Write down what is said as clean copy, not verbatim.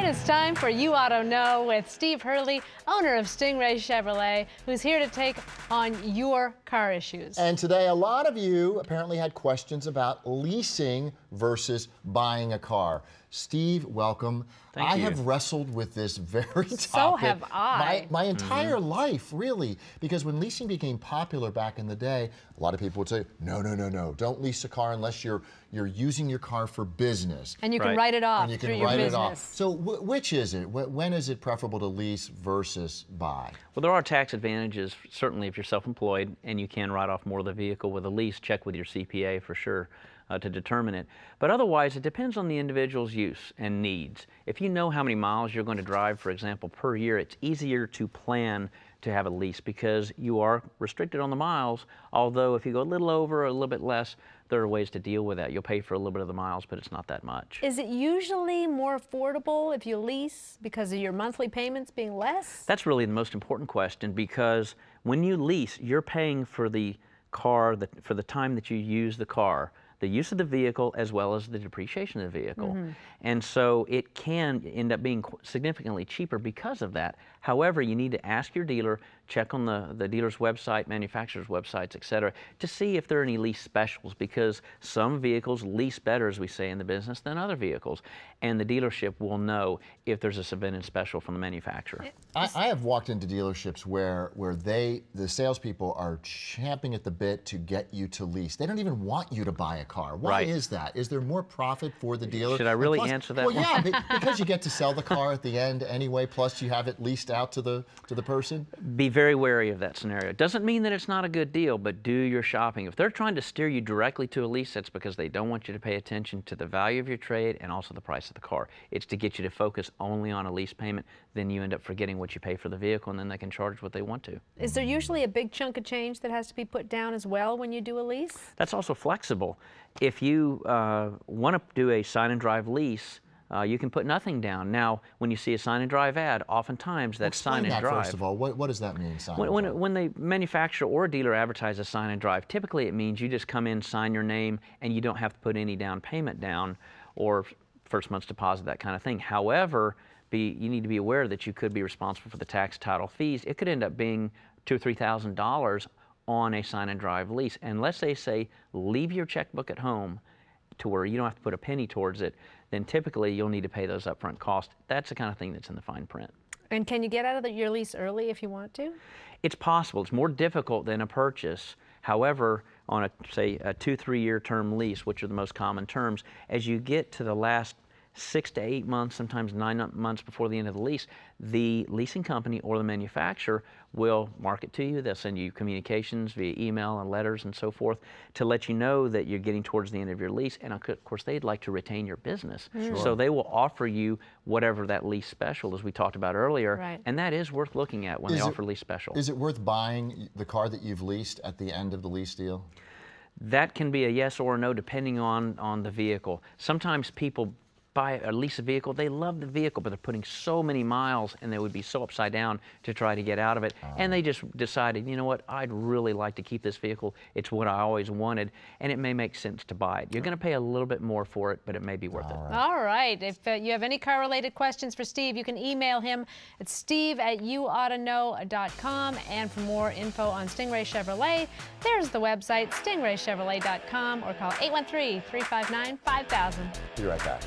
it's time for You Ought to Know with Steve Hurley, owner of Stingray Chevrolet, who's here to take on your car issues. And today, a lot of you apparently had questions about leasing versus buying a car. Steve, welcome. Thank you. I have wrestled with this very topic. So have I. My entire life, really. Because when leasing became popular back in the day, a lot of people would say, no, don't lease a car unless you're using your car for business. And you can write it off and you can through your write business. it off. So which is it? When is it preferable to lease versus buy? Well, there are tax advantages, certainly if you're self-employed and you can write off more of the vehicle with a lease. Check with your CPA for sure to determine it. But otherwise, it depends on the individual's use and needs. If you know how many miles you're going to drive, for example, per year, it's easier to plan to have a lease because you are restricted on the miles. Although if you go a little over or a little bit less, there are ways to deal with that. You'll pay for a little bit of the miles, but it's not that much. Is it usually more affordable if you lease because of your monthly payments being less? That's really the most important question, because when you lease, you're paying for the car, for the time that you use the car, the use of the vehicle as well as the depreciation of the vehicle. And so it can end up being significantly cheaper because of that. However, you need to ask your dealer, check on the dealer's website, manufacturer's websites, etc., to see if there are any lease specials, because some vehicles lease better, as we say in the business, than other vehicles. And the dealership will know if there's a subvented special from the manufacturer. I have walked into dealerships where the salespeople are champing at the bit to get you to lease. They don't even want you to buy a car. Why is that? Is there more profit for the dealer? Should I really answer that? Well, yeah, because you get to sell the car at the end anyway, plus you have it leased out to the person. Be very wary of that scenario. It doesn't mean that it's not a good deal, but do your shopping. If they're trying to steer you directly to a lease, that's because they don't want you to pay attention to the value of your trade and also the price of the car. It's to get you to focus only on a lease payment. Then you end up forgetting what you pay for the vehicle, and then they can charge what they want to. Is there usually a big chunk of change that has to be put down as well when you do a lease? That's also flexible. If you want to do a sign and drive lease, you can put nothing down. Now, when you see a sign and drive ad, oftentimes that's sign and drive. First of all, what does that mean, sign and drive? When the manufacturer or dealer advertises sign and drive, typically it means you just come in, sign your name, and you don't have to put any down payment down or first month's deposit, that kind of thing. However, you need to be aware that you could be responsible for the tax, title, fees. It could end up being $2,000 or $3,000 on a sign and drive lease. And let's say leave your checkbook at home to where you don't have to put a penny towards it, then typically you'll need to pay those upfront costs. That's the kind of thing that's in the fine print. And can you get out of your lease early if you want to? It's possible. It's more difficult than a purchase. However, on a 2-3 year term lease, which are the most common terms, as you get to the last 6 to 8 months, sometimes 9 months before the end of the lease, the leasing company or the manufacturer will market to you. They'll send you communications via email and letters and so forth to let you know that you're getting towards the end of your lease. And of course, they'd like to retain your business. So they will offer you whatever that lease special, as we talked about earlier. And that is worth looking at when they offer lease special. Is it worth buying the car that you've leased at the end of the lease deal? That can be a yes or a no depending on the vehicle. Sometimes people buy or lease a vehicle, they love the vehicle, but they're putting so many miles and they would be so upside down to try to get out of it. And they just decided, you know what, I'd really like to keep this vehicle. It's what I always wanted, and it may make sense to buy it. You're going to pay a little bit more for it, but it may be worth it. All right. If you have any car-related questions for Steve, you can email him at steve@yououghtaknow.com. And for more info on Stingray Chevrolet, there's the website, stingraychevrolet.com, or call 813-359-5000. Be right back.